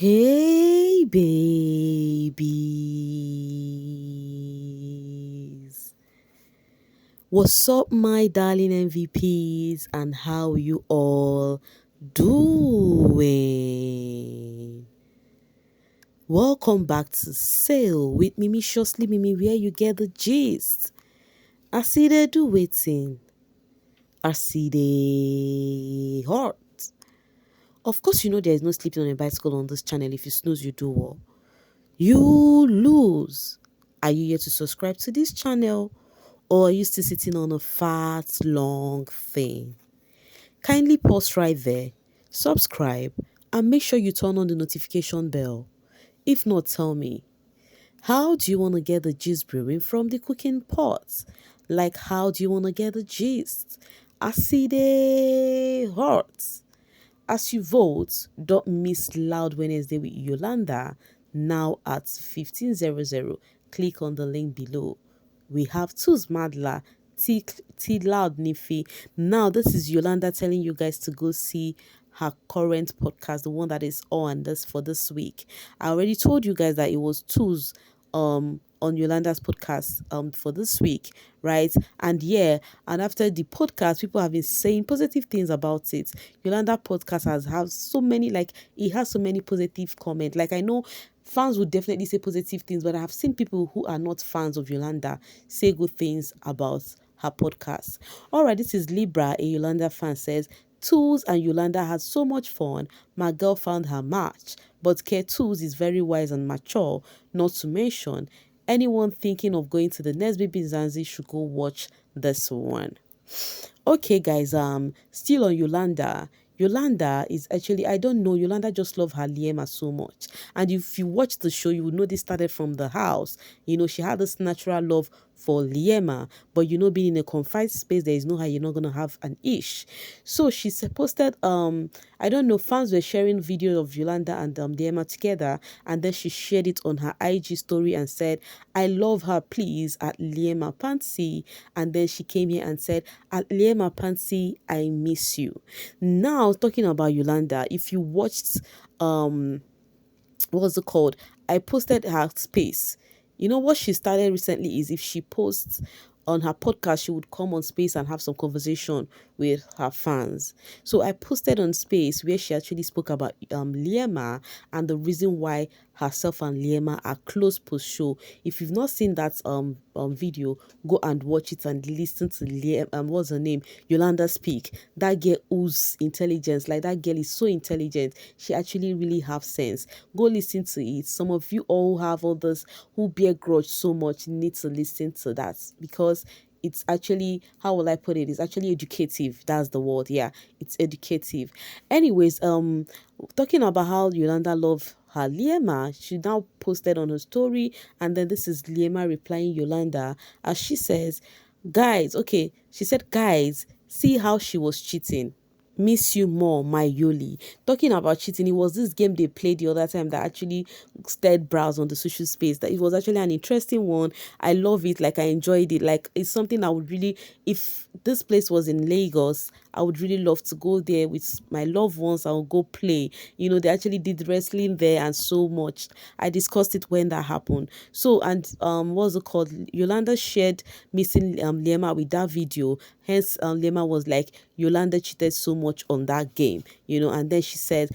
Hey babies, what's up my darling MVPs and how you all doing? Welcome back to Sail with Mimi Shostly Mimi where you get the gist. I see they do waiting. I see they hot. Of course you know there is no sleeping on a bicycle on this channel. If you snooze you do well. You lose. Are you here to subscribe to this channel or are you still sitting on a fat long thing? Kindly pause right there, subscribe and make sure you turn on the notification bell. If not, tell me, how do you want to get the gist brewing from the cooking pot? Like how do you want to get the gist? I see they hot. As you vote, don't miss Loud Wednesday with Yolanda now at 15:00. Click on the link below. We have Tuz Madla, T Loud Nifi. Now, this is Yolanda telling you guys to go see her current podcast, the one that is on this for this week. I already told you guys that it was Tuz on Yolanda's podcast for this week, right? And yeah, and after the podcast, people have been saying positive things about it. Yolanda podcast has so many, like it has so many positive comments. Like I know fans would definitely say positive things, but I have seen people who are not fans of Yolanda say good things about her podcast. All right, this is Libra, a Yolanda fan says, Tools and Yolanda had so much fun. My girl found her match. But Care Tools is very wise and mature, not to mention anyone thinking of going to the next bbnation should go watch this one. Okay, guys, still on Yolanda. Yolanda is actually, I don't know, Yolanda just love her Liema'S so much. And if you watch the show, you would know this started from the house. You know, she had this natural love for Liema, but you know, being in a confined space, there is no how you're not gonna have an ish. So she posted, I don't know, fans were sharing videos of Yolanda and Liema together, and then she shared it on her IG story and said, I love her, please, at Liema'S. And then she came here and said, at Liema'S, I miss you. Now, talking about Yolanda, if you watched, what was it called? I posted her space. You know what she started recently is if she posts on her podcast, she would come on space and have some conversation with her fans. So I posted on space where she actually spoke about Liema and the reason why herself and Liema are close post show. If you've not seen that video, go and watch it and listen to Liema, what's her name, Yolanda speak. That girl oozes intelligence. Like that girl is so intelligent. She actually really have sense. Go listen to it. Some of you all have all this who bear grudge so much need to listen to that because it's actually, how will I put it? It's actually educative. That's the word. Yeah, it's educative. Anyways, talking about how Yolanda love her Liema, she now posted on her story, and then this is Liema replying Yolanda as she says, guys, okay, she said, guys, see how she was cheating. Miss you more, my Yoli. Talking about cheating, it was this game they played the other time that actually stirred brows on the social space. That it was actually an interesting one. I love it. Like I enjoyed it. Like it's something I would really, if this place was in Lagos, I would really love to go there with my loved ones. I would go play. You know, they actually did wrestling there and so much. I discussed it when that happened. So and what's it called? Yolanda shared missing Liema with that video. Hence, Liema was like, Yolanda cheated so much on that game, you know, and then she said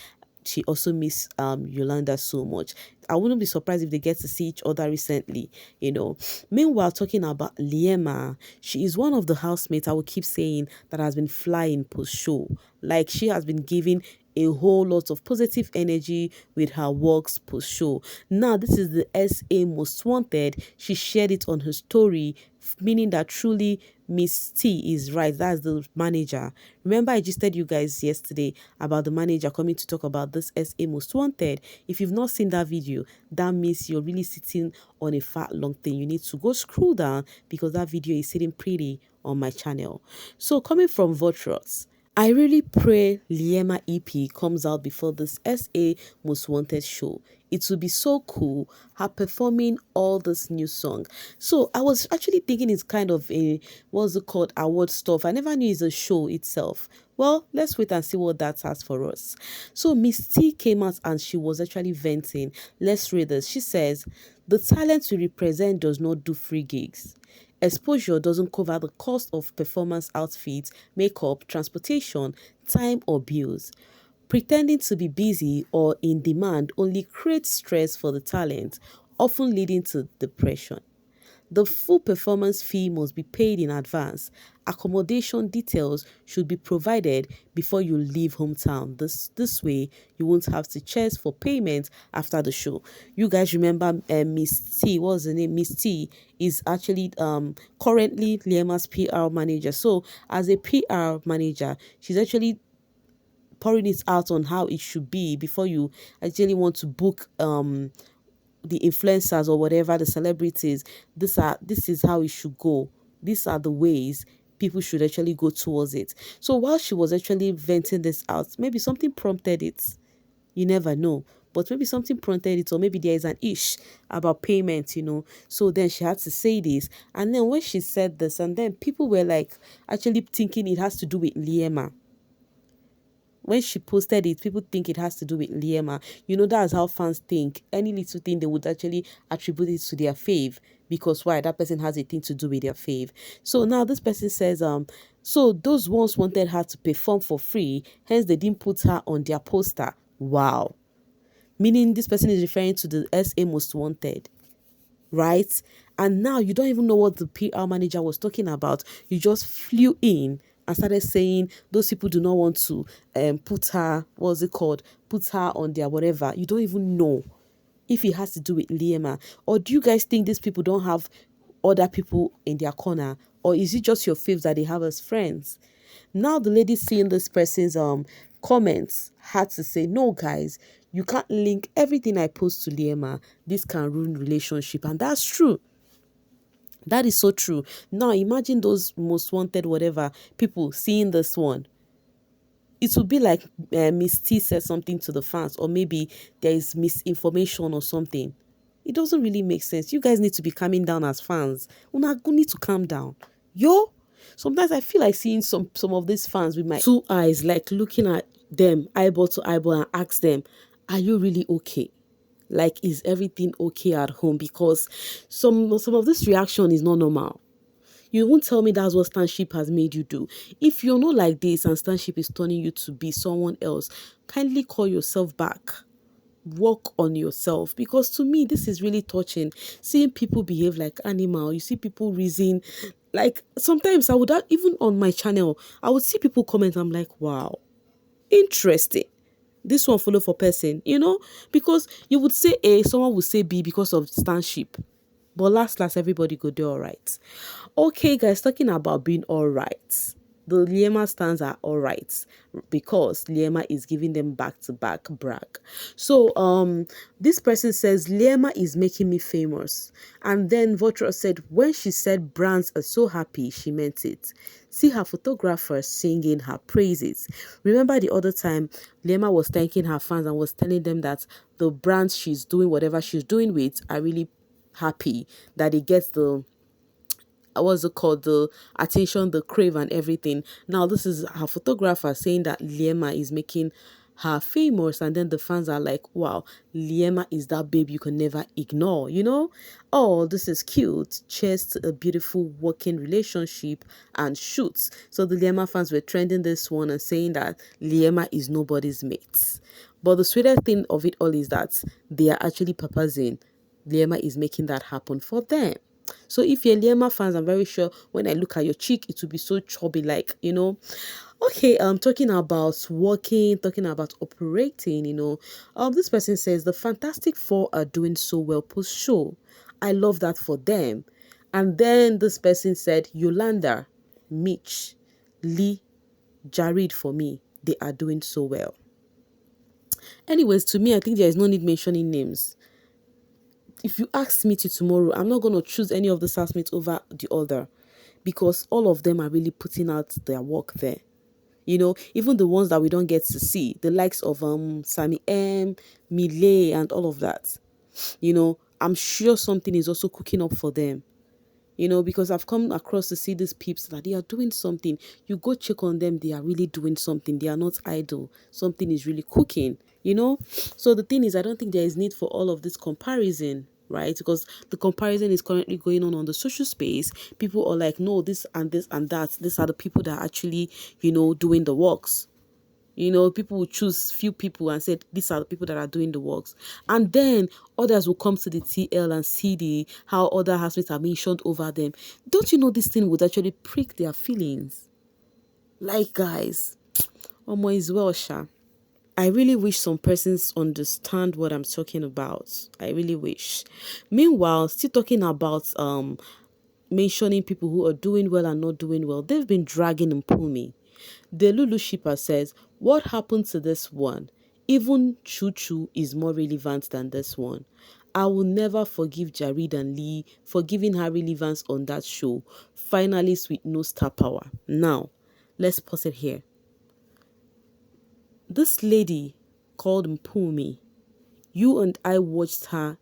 she also missed Yolanda so much. I wouldn't be surprised if they get to see each other recently, you know. Meanwhile, talking about Liema, she is one of the housemates I will keep saying that has been flying post show. Like she has been giving a whole lot of positive energy with her works post show. Now, this is the SA Most Wanted. She shared it on her story, meaning that truly Miss T is right. That's the manager. Remember, I just told you guys yesterday about the manager coming to talk about this SA Most Wanted. If you've not seen that video, that means you're really sitting on a fat long thing. You need to go scroll down because that video is sitting pretty on my channel. So coming from Votrus, I really pray Liema EP comes out before this SA Most Wanted show. It would be so cool her performing all this new song. So I was actually thinking it's kind of a, what's it called, award stuff. I never knew it's a show itself. Well, let's wait and see what that has for us. So Miss T came out and she was actually venting. Let's read this. She says, the talent we represent does not do free gigs. Exposure doesn't cover the cost of performance outfits, makeup, transportation, time, or bills. Pretending to be busy or in demand only creates stress for the talent, often leading to depression. The full performance fee must be paid in advance. Accommodation details should be provided before you leave hometown. This way, you won't have to chase for payment after the show. You guys remember Miss T? What's the name? Miss T is actually currently Liema'S PR manager. So as a PR manager, she's actually pouring it out on how it should be before you actually want to book the influencers or whatever, the celebrities. This is how it should go. These are the ways people should actually go towards it. So while she was actually venting this out, maybe something prompted it. You never know. But maybe something prompted it, or maybe there is an ish about payment. So then she had to say this. And then when she said this, and then people were like actually thinking it has to do with Liema. When she posted it, people think it has to do with Liema. That's how fans think. Any little thing, they would actually attribute it to their fave. Because why? That person has a thing to do with their fave. So now this person says, so those ones wanted her to perform for free, hence they didn't put her on their poster. Wow. Meaning this person is referring to the SA Most Wanted, right? And now you don't even know what the PR manager was talking about. You just flew in and started saying those people do not want to put her, what's it called, put her on their whatever. You don't even know if it has to do with Liema. Or do you guys think these people don't have other people in their corner? Or is it just your faves that they have as friends? Now the lady seeing this person's comments had to say, no guys, you can't link everything I post to Liema. This can ruin relationship. And that's true. That is so true. Now imagine those most wanted whatever people seeing this one. It would be like Miss T said something to the fans, or maybe there is misinformation or something. It doesn't really make sense. You guys need to be calming down as fans. Una go need to calm down. Yo, sometimes I feel like seeing some of these fans with my two eyes, like looking at them eyeball to eyeball and ask them, are you really okay? Like, is everything okay at home? Because some of this reaction is not normal. You won't tell me that's what Stanship has made you do. If you're not like this and Stanship is turning you to be someone else, kindly call yourself back. Work on yourself. Because to me, this is really touching. Seeing people behave like animal. You see people reason. Like, sometimes I would, even on my channel, I would see people comment. I'm like, wow, interesting. This one follow for person, because you would say A, someone would say B because of Stanship. But last, everybody go do all right. Okay, guys, talking about being all right. The Liema stands are all right because Liema is giving them back-to-back brag. So, this person says, Liema is making me famous. And then Votra said, when she said brands are so happy, she meant it. See her photographer singing her praises. Remember the other time Liema was thanking her fans and was telling them that the brands she's doing, whatever she's doing with, are really happy that it gets the what's it called, the attention, the crave and everything. Now this is her photographer saying that Liema is making her famous, and then the fans are like, wow, Liema is that babe you can never ignore. Oh, this is cute. Cheers to a beautiful working relationship and shoots. So the Liema fans were trending this one and saying that Liema is nobody's mate. But the sweetest thing of it all is that they are actually purposing Liema is making that happen for them. So if you're Liema fans, I'm very sure when I look at your cheek, it will be so chubby, like. Okay, talking about working, talking about operating, this person says the Fantastic Four are doing so well post-show. I love that for them. And then this person said, Yolanda, Mitch, Lee, Jared for me, they are doing so well. Anyways, to me, I think there is no need mentioning names. If you ask me to tomorrow, I'm not going to choose any of the housemates over the other because all of them are really putting out their work there. Even the ones that we don't get to see, the likes of Sammy M, Mile, and all of that. I'm sure something is also cooking up for them. Because I've come across to see these peeps that they are doing something. You go check on them, they are really doing something. They are not idle. Something is really cooking. So the thing is, I don't think there is need for all of this comparison, right? Because the comparison is currently going on the social space. People are like, no, this and this and that. These are the people that are actually, doing the works. People will choose few people and say these are the people that are doing the works. And then others will come to the TL and see how other housemates are mentioned over them. Don't you know this thing would actually prick their feelings? Like, guys, Omo is well, sha. I really wish some persons understand what I'm talking about. I really wish. Meanwhile, still talking about mentioning people who are doing well and not doing well, they've been dragging Mpumi. The Lulu shipper says, what happened to this one? Even Choo Choo is more relevant than this one. I will never forgive Jared and Lee for giving her relevance on that show. Finalists with no star power. Now, let's pause it here. This lady called Mpumi, you and I watched her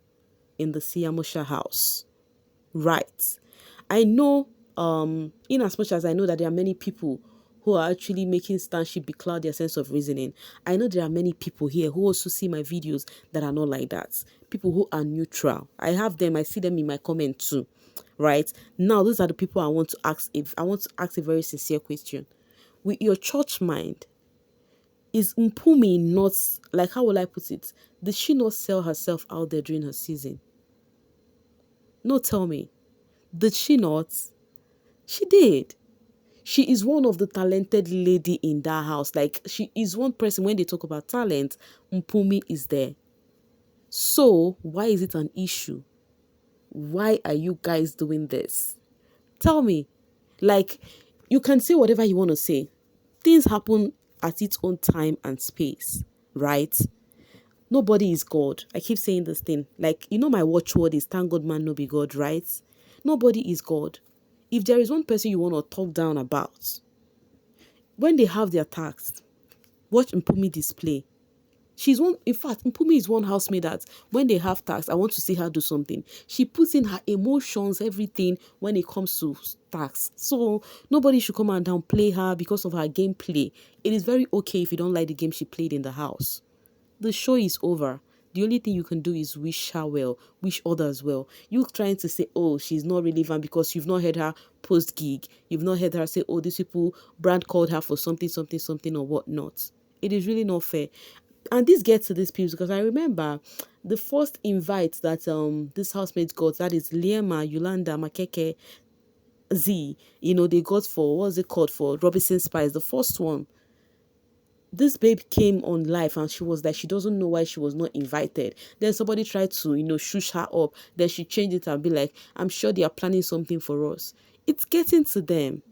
in the Siamosha house. Right. I know, in as much as I know that there are many people who are actually making Starship becloud their sense of reasoning, I know there are many people here who also see my videos that are not like that. People who are neutral. I have them, I see them in my comment too. Right? Now, those are the people I want to ask. If I want to ask a very sincere question. With your church mind, is Mpumi not, like, how will I put it? Did she not sell herself out there during her season? No, tell me. Did she not? She did. She is one of the talented lady in that house. Like, she is one person, when they talk about talent, Mpumi is there. So, why is it an issue? Why are you guys doing this? Tell me. Like, you can say whatever you want to say. Things happen at its own time and space, right? Nobody is God. I keep saying this thing. Like, my watchword is thank God man no be God, right? Nobody is God. If there is one person you want to talk down about, when they have their tax, watch Mpumi display. She's one, in fact, Mpumi is one housemaid that when they have tax, I want to see her do something. She puts in her emotions, everything when it comes to tax. So nobody should come and downplay her because of her gameplay. It is very okay if you don't like the game she played in the house. The show is over. The only thing you can do is wish her well, wish others well. You trying to say, oh, she's not relevant because you've not heard her post gig. You've not heard her say, oh, these people, brand called her for something, something, something or whatnot. It is really not fair. And this gets to this piece because I remember the first invite that this housemates got, that is Liema'S, Yolanda, Makeke, Z, they got for, what's it called, for Robinson Spice, the first one. This babe came on live and she was like, she doesn't know why she was not invited. Then somebody tried to, shush her up. Then she changed it and be like, I'm sure they are planning something for us. It's getting to them.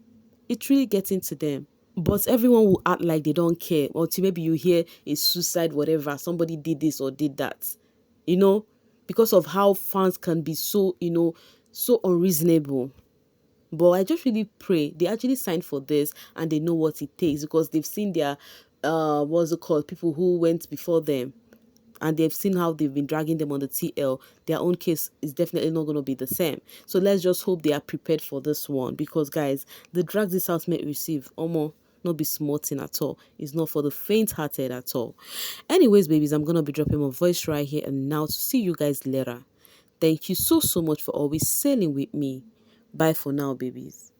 It's really getting to them. But everyone will act like they don't care. Until maybe you hear a suicide, whatever, somebody did this or did that. Because of how fans can be so unreasonable. But I just really pray they actually signed for this and they know what it takes, because they've seen their what's it called, people who went before them, and they've seen how they've been dragging them on the TL. Their own case is definitely not going to be the same. So let's just hope they are prepared for this one, because guys, the drag this house may receive, almost not be smarting at all. It's not for the faint-hearted at all. Anyways, babies, I'm going to be dropping my voice right here and now to see you guys later. Thank you so much for always sailing with me. Bye for now, babies.